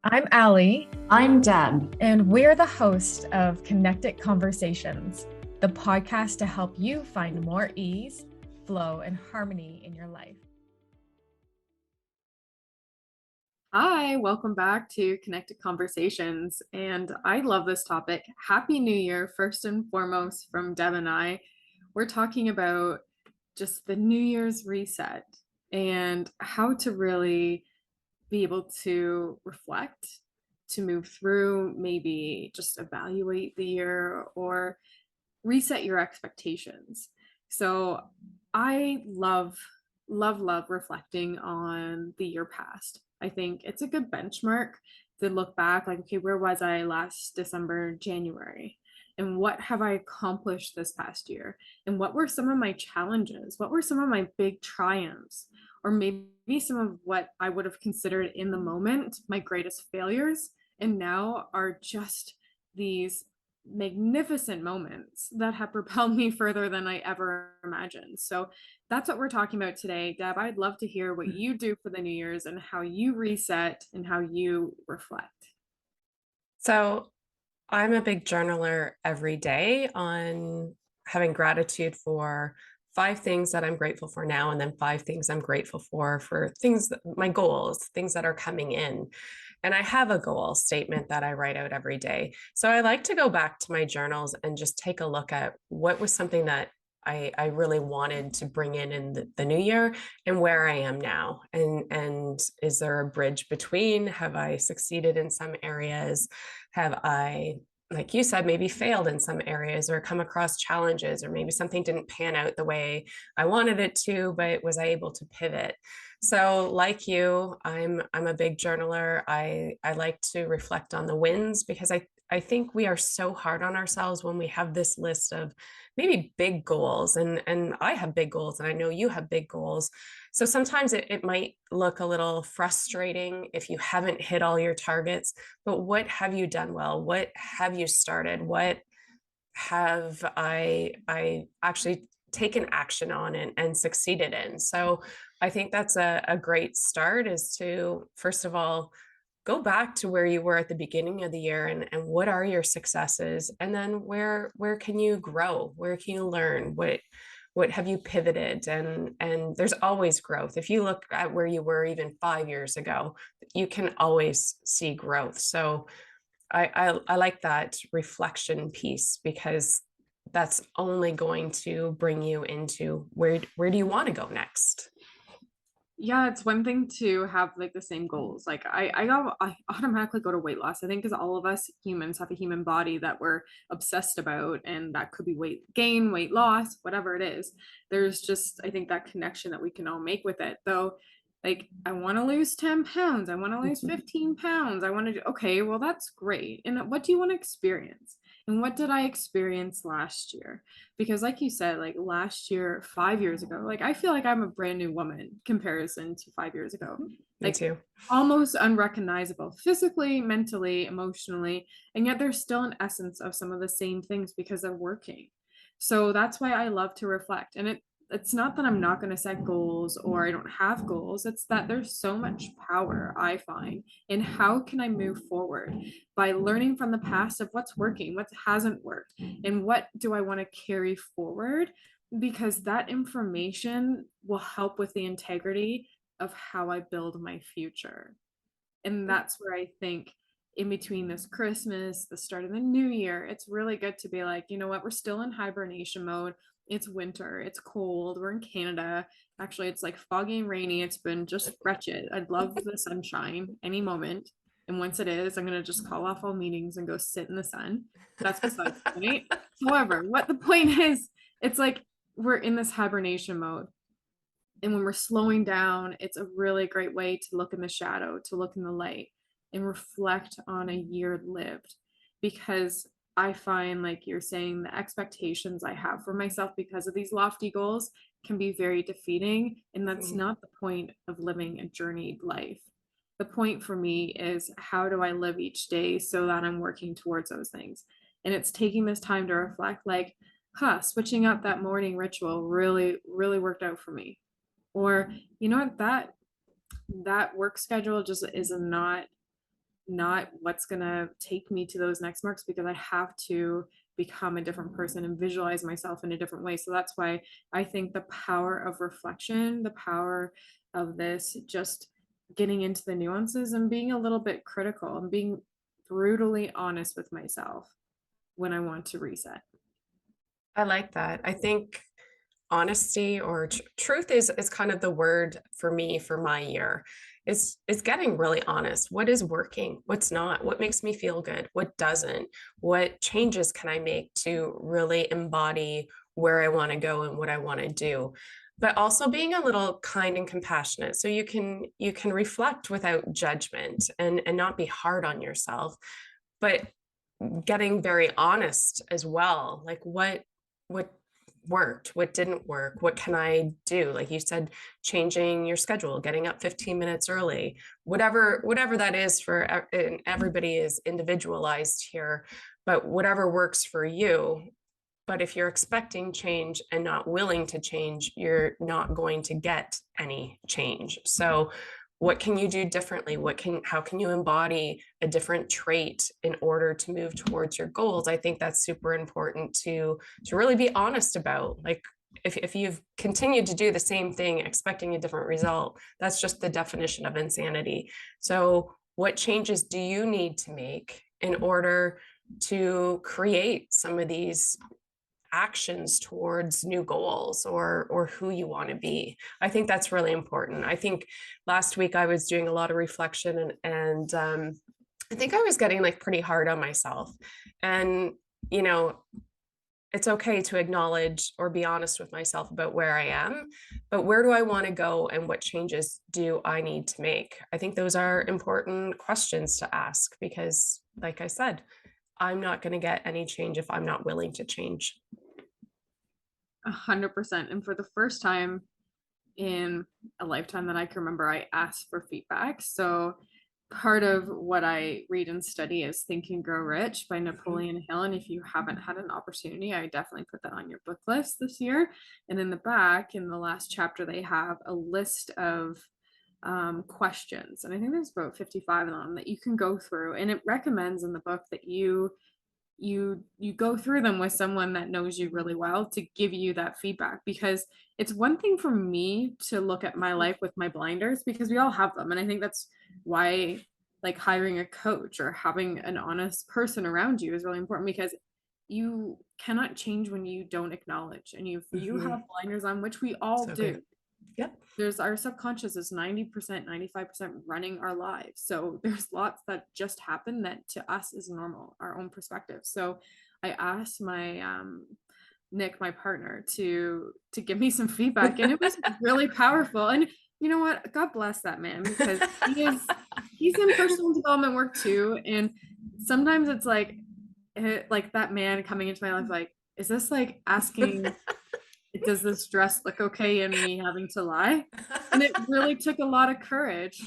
I'm Ali, I'm Deb. and we're the host of Connected Conversations, the podcast to help you find more ease, flow, and harmony in your life. Hi, welcome back to Connected Conversations. And I love this topic. Happy New Year, first and foremost, from Deb and I. We're talking about just the New Year's reset and how to really be able to reflect, to move through, maybe just evaluate the year or reset your expectations. So I love reflecting on the year past. I think it's a good benchmark to look back, like, okay, where was I last December, January? And what have I accomplished this past year? And what were some of my challenges? What were some of my big triumphs? Or maybe some of what I would have considered in the moment my greatest failures, and now are just these magnificent moments that have propelled me further than I ever imagined. So that's what we're talking about today. Deb, I'd love to hear what you do for the New Year's and how you reset and how you reflect. So I'm a big journaler every day on having gratitude for five things that I'm grateful for now, and then five things I'm grateful for things, my goals, things that are coming in. And I have a goal statement that I write out every day. So I like to go back to my journals and just take a look at what was something that I really wanted to bring in the new year and where I am now. And is there a bridge between? Have I succeeded in some areas? Have I, like you said, maybe failed in some areas or come across challenges, or maybe something didn't pan out the way I wanted it to, but was I able to pivot? So like you, I'm a big journaler. I like to reflect on the wins because I think we are so hard on ourselves when we have this list of maybe big goals, and I have big goals and I know you have big goals. So sometimes it might look a little frustrating if you haven't hit all your targets, but what have you done well? What have you started? What have I actually taken action on and succeeded in? So I think that's a great start, is to, first of all, go back to where you were at the beginning of the year, and what are your successes, and then where can you grow, where can you learn, what have you pivoted, and there's always growth. If you look at where you were even 5 years ago, you can always see growth. So I like that reflection piece, because that's only going to bring you into where do you want to go next. Yeah, it's one thing to have like the same goals. Like I automatically go to weight loss. I think because all of us humans have a human body that we're obsessed about, and that could be weight gain, weight loss, whatever it is. There's just, I think, that connection that we can all make with it. Though, like, I want to lose 10 pounds, I want to lose 15 pounds, I want to do, okay, well, that's great. And what do you want to experience? And what did I experience last year? Because like you said, like last year, 5 years ago, like I feel like I'm a brand new woman in comparison to 5 years ago. Me Like too. almost unrecognizable physically, mentally, emotionally, and yet there's still an essence of some of the same things because they're working. So that's why I love to reflect. And it's not that I'm not going to set goals or I don't have goals. It's that there's so much power, I find, in how can I move forward by learning from the past of what's working, what hasn't worked, and what do I want to carry forward, because that information will help with the integrity of how I build my future. And that's where I think in between this Christmas, the start of the new year, it's really good to be like, you know what, we're still in hibernation mode. It's winter, it's cold, we're in Canada. Actually, it's like foggy and rainy. It's been just wretched. I'd love the sunshine any moment. And once it is, I'm gonna just call off all meetings and go sit in the sun. That's besides the point. However, what the point is, it's like we're in this hibernation mode. And when we're slowing down, it's a really great way to look in the shadow, to look in the light, and reflect on a year lived. Because I find, like you're saying, the expectations I have for myself because of these lofty goals can be very defeating. And that's not the point of living a journeyed life. The point for me is, how do I live each day so that I'm working towards those things? And it's taking this time to reflect, like, switching up that morning ritual really, really worked out for me. Or, you know what, that work schedule just is not what's going to take me to those next marks, because I have to become a different person and visualize myself in a different way. So that's why I think the power of reflection, the power of this, just getting into the nuances and being a little bit critical and being brutally honest with myself when I want to reset. I like that. I think honesty or truth is kind of the word for me for my year. Is getting really honest. What is working? What's not? What makes me feel good? What doesn't? What changes can I make to really embody where I want to go and what I want to do? But also being a little kind and compassionate, so you can reflect without judgment and not be hard on yourself, but getting very honest as well. Like what worked, what didn't work, what can I do? Like you said, changing your schedule, getting up 15 minutes early, whatever that is for, and everybody is individualized here, but whatever works for you. But if you're expecting change and not willing to change, you're not going to get any change. So what can you do differently? How can you embody a different trait in order to move towards your goals? I think that's super important to really be honest about. Like if you've continued to do the same thing, expecting a different result, that's just the definition of insanity. So what changes do you need to make in order to create some of these actions towards new goals or who you want to be? I think that's really important. I think last week I was doing a lot of reflection and I think I was getting like pretty hard on myself. And it's okay to acknowledge or be honest with myself about where I am, but where do I want to go and what changes do I need to make? I think those are important questions to ask because, like I said, I'm not going to get any change if I'm not willing to change. 100%. And for the first time in a lifetime that I can remember, I asked for feedback. So part of what I read and study is Think and Grow Rich by Napoleon Hill. And if you haven't had an opportunity, I definitely put that on your book list this year. And in the back, in the last chapter, they have a list of questions. And I think there's about 55 of them that you can go through. And it recommends in the book that you go through them with someone that knows you really well to give you that feedback, because it's one thing for me to look at my life with my blinders, because we all have them. And I think that's why like hiring a coach or having an honest person around you is really important, because you cannot change when you don't acknowledge, and you have blinders on, which we all do. Good. Yep. There's our subconscious is 90%, 95% running our lives. So there's lots that just happen that to us is normal, our own perspective. So I asked my Nick, my partner, to give me some feedback, and it was really powerful. And you know what? God bless that man, because he's in personal development work too. And sometimes it's like that man coming into my life, like, is this like asking, does this dress look okay and me having to lie? And it really took a lot of courage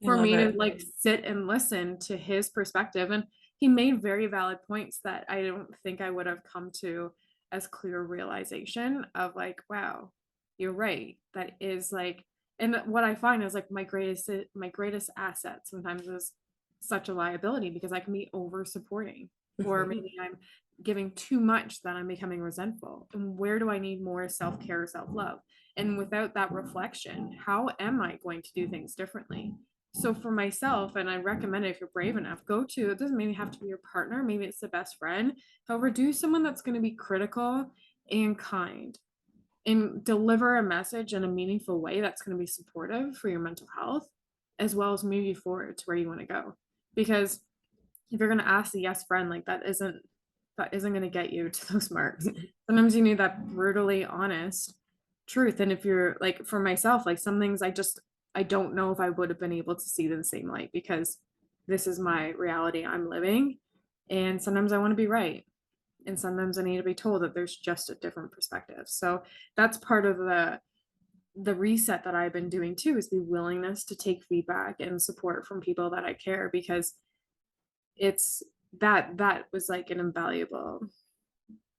for me to like sit and listen to his perspective. And he made very valid points that I don't think I would have come to as clear realization of like, wow, you're right. That is like, and what I find is like my greatest asset sometimes is such a liability, because I can be over supporting, or maybe I'm giving too much that I'm becoming resentful. And where do I need more self-care, self-love? And without that reflection, how am I going to do things differently? So for myself, and I recommend it if you're brave enough, it doesn't maybe have to be your partner, maybe it's the best friend. However, do someone that's going to be critical and kind and deliver a message in a meaningful way that's going to be supportive for your mental health, as well as move you forward to where you want to go. Because if you're going to ask the yes friend, like that isn't going to get you to those marks. Sometimes you need that brutally honest truth. And if you're like, for myself, like some things I don't know if I would have been able to see the same light, because this is my reality I'm living. And sometimes I want to be right. And sometimes I need to be told that there's just a different perspective. So that's part of the reset that I've been doing too, is the willingness to take feedback and support from people that I care, because it's that was like an invaluable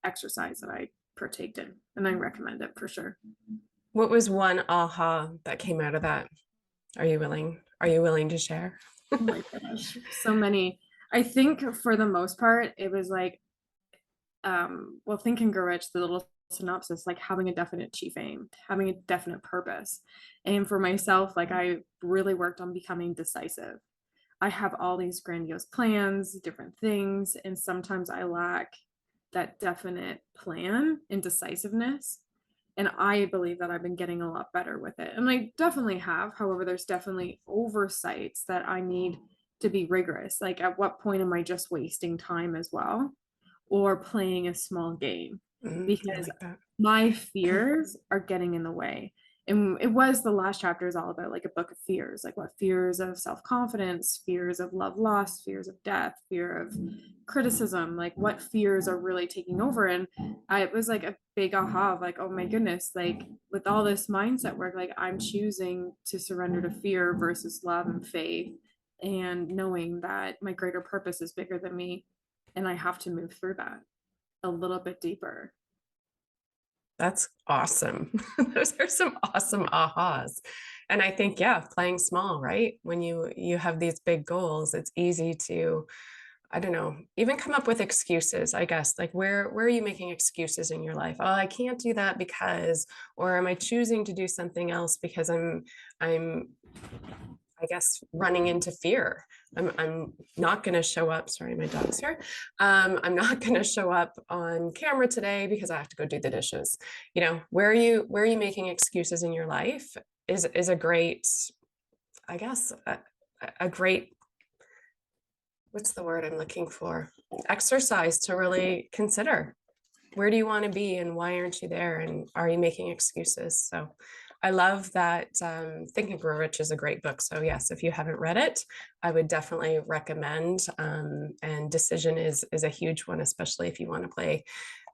exercise that I partaked in, and I recommend it for sure. What was one aha that came out of that? Are you willing to share? Oh my gosh, so many. I think for the most part, it was like, well, Think and Grow Rich, the little synopsis, like having a definite chief aim, having a definite purpose. And for myself, like I really worked on becoming decisive. I have all these grandiose plans, different things, and sometimes I lack that definite plan and decisiveness. And I believe that I've been getting a lot better with it. And I definitely have. However, there's definitely oversights that I need to be rigorous. Like, at what point am I just wasting time as well, or playing a small game? I Because like that. my fears are getting in the way. And it was, the last chapter is all about like a book of fears, like what fears of self-confidence, fears of love lost, fears of death, fear of criticism, like what fears are really taking over. And it was like a big aha of like, oh my goodness, like with all this mindset work, like I'm choosing to surrender to fear versus love and faith, and knowing that my greater purpose is bigger than me, and I have to move through that a little bit deeper. That's awesome. Those are some awesome ahas. And I think, yeah, playing small, right? When you have these big goals, it's easy to, I don't know, even come up with excuses, I guess. Like where are you making excuses in your life? Oh, I can't do that because, or am I choosing to do something else because I'm I guess running into fear. I'm not going to show up. Sorry, my dog's here. I'm not going to show up on camera today because I have to go do the dishes. You know, where are you making excuses in your life is a great, I guess, a great, what's the word I'm looking for? Exercise to really consider. Where do you want to be and why aren't you there? And are you making excuses? So I love that. Think and Grow Rich is a great book. So yes, if you haven't read it, I would definitely recommend. And decision is a huge one, especially if you want to play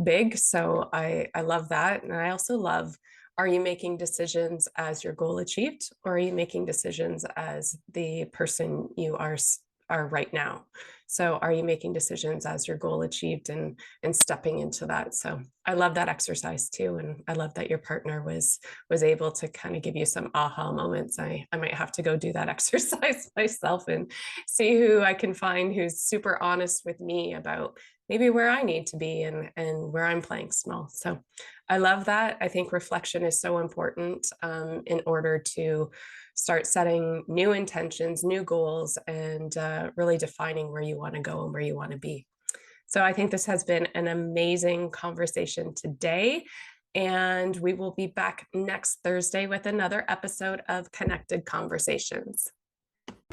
big. So I love that. And I also love, are you making decisions as your goal achieved, or are you making decisions as the person you are right now? So are you making decisions as your goal achieved and stepping into that? So I love that exercise too. And I love that your partner was able to kind of give you some aha moments. I might have to go do that exercise myself and see who I can find who's super honest with me about maybe where I need to be and where I'm playing small. So I love that. I think reflection is so important in order to start setting new intentions, new goals, and really defining where you want to go and where you want to be. So I think this has been an amazing conversation today. And we will be back next Thursday with another episode of Connected Conversations.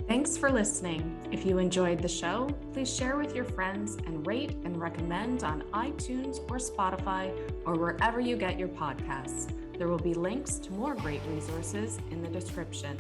Thanks for listening. If you enjoyed the show, please share with your friends and rate and recommend on iTunes or Spotify or wherever you get your podcasts. There will be links to more great resources in the description.